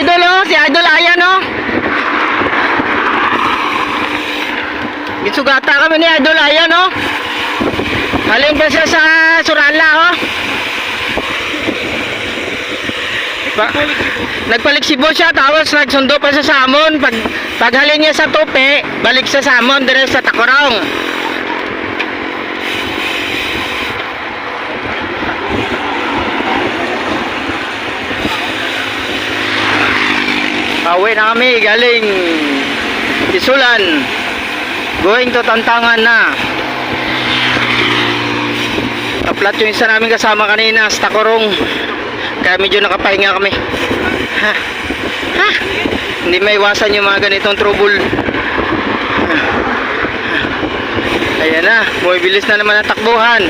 Idol oh, si Idol ayan oh. Gitsugata kami ni Idol ayan oh. Galing pa siya sa Surala oh. Nagpaliksibo siya tapos nagsundo pa siya sa Amon. Paghalin niya sa Tupi, balik siya sa Amon dire sa Tacorong. Pauwi na kami galing Isulan, going to Tantangan na. Kaplat yung isa namin kasama kanina sa Tacorong, kaya medyo nakapahinga kami. Hindi maiwasan yung mga ganitong trouble. Ayan na, bumibilis na naman ang takbuhan.